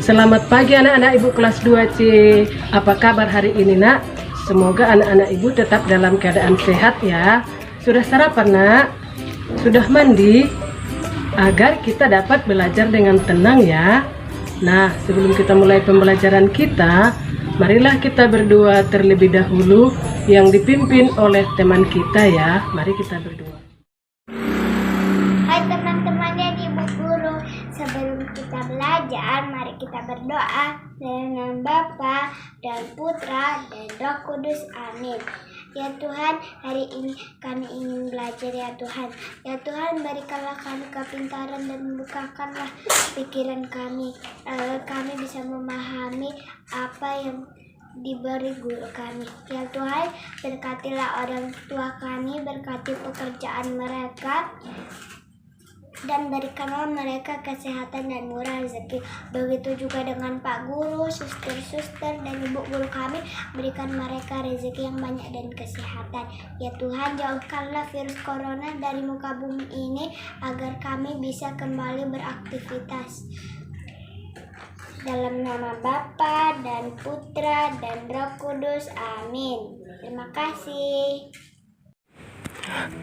Selamat pagi anak-anak ibu kelas 2C. Apa kabar hari ini nak? Semoga anak-anak ibu tetap dalam keadaan sehat ya. Sudah sarapan nak? Sudah mandi? Agar kita dapat belajar dengan tenang ya. Nah, sebelum kita mulai pembelajaran kita, marilah kita berdoa terlebih dahulu yang dipimpin oleh teman kita ya. Mari kita berdoa. Hai teman-teman dan ibu guru, sebelum kita belajar, mari kita berdoa dengan Bapa dan Putra dan Roh Kudus. Amin. Ya Tuhan, hari ini kami ingin belajar ya Tuhan. Ya Tuhan, berikanlah kami kepintaran dan bukakanlah pikiran kami, agar kami bisa memahami apa yang diberi guru kami. Ya Tuhan, berkatilah orang tua kami, berkati pekerjaan mereka, dan berikanlah mereka kesehatan dan murah rezeki. Begitu juga dengan Pak Guru, suster-suster, dan ibu guru kami, berikan mereka rezeki yang banyak dan kesehatan. Ya Tuhan, jauhkanlah virus corona dari muka bumi ini, agar kami bisa kembali beraktivitas. Dalam nama Bapa dan Putra dan Roh Kudus. Amin. Terima kasih.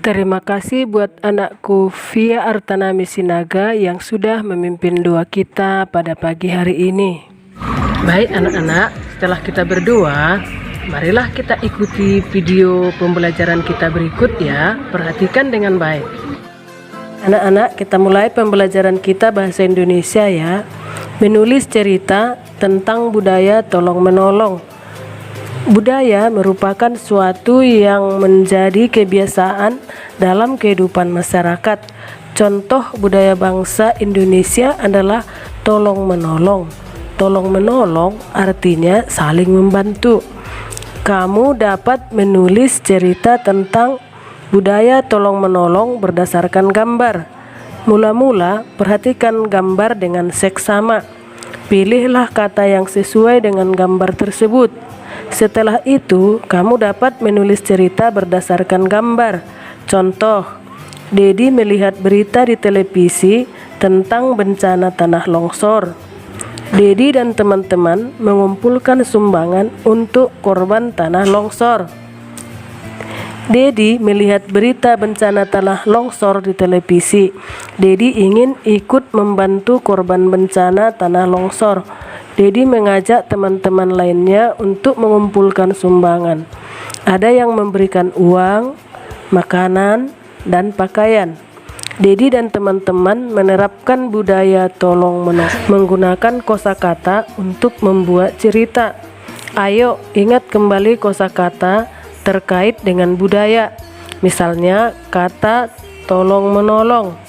Terima kasih buat anakku Via Artanami Sinaga yang sudah memimpin doa kita pada pagi hari ini. Baik anak-anak, setelah kita berdoa, marilah kita ikuti video pembelajaran kita berikut ya. Perhatikan dengan baik. Anak-anak, kita mulai pembelajaran kita bahasa Indonesia ya. Menulis cerita tentang budaya tolong-menolong. Budaya merupakan suatu yang menjadi kebiasaan dalam kehidupan masyarakat. Contoh budaya bangsa Indonesia adalah tolong-menolong. Tolong-menolong artinya saling membantu. Kamu dapat menulis cerita tentang budaya tolong-menolong berdasarkan gambar. Mula-mula, perhatikan gambar dengan seksama. Pilihlah kata yang sesuai dengan gambar tersebut. Setelah itu, kamu dapat menulis cerita berdasarkan gambar. Contoh, Dedi melihat berita di televisi tentang bencana tanah longsor. Dedi dan teman-teman mengumpulkan sumbangan untuk korban tanah longsor. Dedi melihat berita bencana tanah longsor di televisi. Dedi ingin ikut membantu korban bencana tanah longsor. Dedi mengajak teman-teman lainnya untuk mengumpulkan sumbangan. Ada yang memberikan uang, makanan, dan pakaian. Dedi dan teman-teman menerapkan budaya tolong-menolong menggunakan kosakata untuk membuat cerita. Ayo ingat kembali kosakata terkait dengan budaya. Misalnya kata tolong-menolong.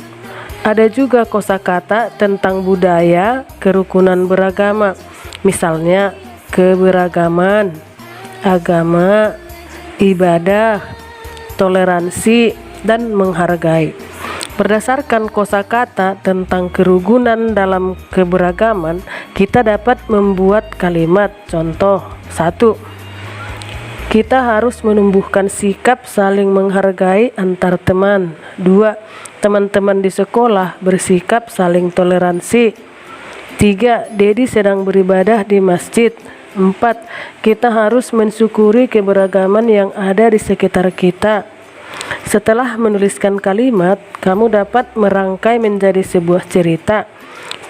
Ada juga kosakata tentang budaya kerukunan beragama. Misalnya keberagaman, agama, ibadah, toleransi, dan menghargai. Berdasarkan kosakata tentang kerukunan dalam keberagaman, kita dapat membuat kalimat. Contoh 1. Kita harus menumbuhkan sikap saling menghargai antar teman. 2. Teman-teman di sekolah bersikap saling toleransi. 3. Dedi sedang beribadah di masjid. 4. Kita harus mensyukuri keberagaman yang ada di sekitar kita. Setelah menuliskan kalimat, kamu dapat merangkai menjadi sebuah cerita.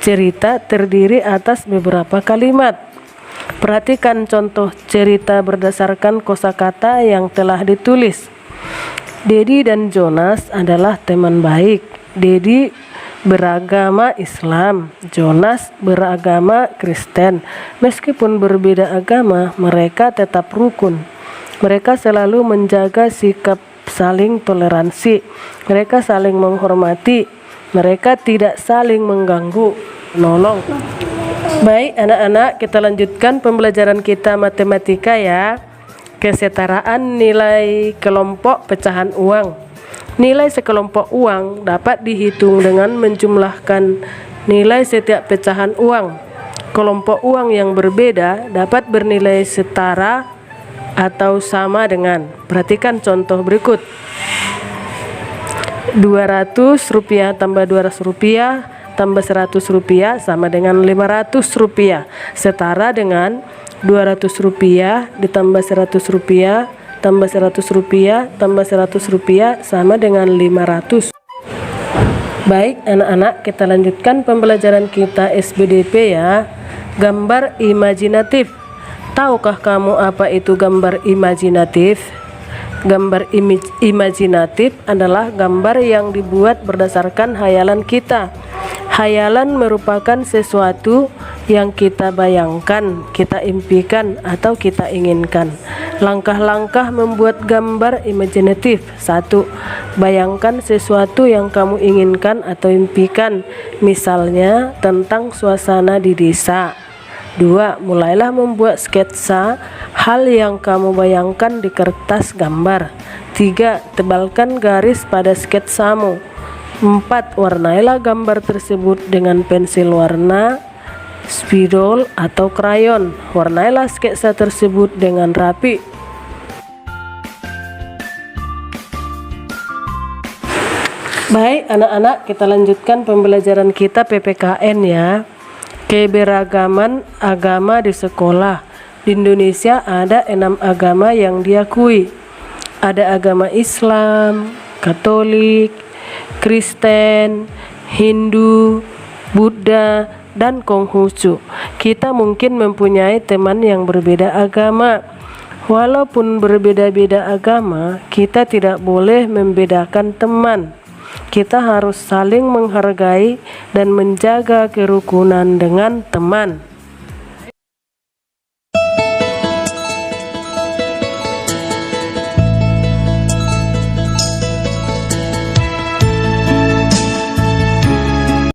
Cerita terdiri atas beberapa kalimat. Perhatikan contoh cerita berdasarkan kosakata yang telah ditulis. Dedi dan Jonas adalah teman baik. Dedi beragama Islam, Jonas beragama Kristen. Meskipun berbeda agama, mereka tetap rukun. Mereka selalu menjaga sikap saling toleransi. Mereka saling menghormati. Mereka tidak saling mengganggu, menolong. Baik anak-anak, kita lanjutkan pembelajaran kita matematika ya. Kesetaraan nilai kelompok pecahan uang. Nilai sekelompok uang dapat dihitung dengan menjumlahkan nilai setiap pecahan uang. Kelompok uang yang berbeda dapat bernilai setara atau sama dengan. Perhatikan contoh berikut. Rp200 tambah Rp200 tambah 100 rupiah sama dengan 500 rupiah. Setara dengan 200 rupiah ditambah 100 rupiah tambah 100 rupiah tambah 100 rupiah sama dengan 500. Baik anak-anak, kita lanjutkan pembelajaran kita SBDP ya. Gambar imajinatif. Tahukah kamu apa itu gambar imajinatif? Gambar imajinatif adalah gambar yang dibuat berdasarkan hayalan kita. Hayalan merupakan sesuatu yang kita bayangkan, kita impikan, atau kita inginkan. Langkah-langkah membuat gambar imajinatif. 1. Bayangkan sesuatu yang kamu inginkan atau impikan, misalnya tentang suasana di desa. 2. Mulailah membuat sketsa hal yang kamu bayangkan di kertas gambar. 3. Tebalkan garis pada sketsamu. 4. Warnailah gambar tersebut dengan pensil warna, spidol atau krayon. Warnailah sketsa tersebut dengan rapi. Baik anak-anak, kita lanjutkan pembelajaran kita PPKN ya. Keberagaman agama di sekolah. Di Indonesia ada 6 agama yang diakui. Ada agama Islam, Katolik, Kristen, Hindu, Buddha, dan Konghucu. Kita mungkin mempunyai teman yang berbeda agama. Walaupun berbeda-beda agama, kita tidak boleh membedakan teman. Kita harus saling menghargai dan menjaga kerukunan dengan teman.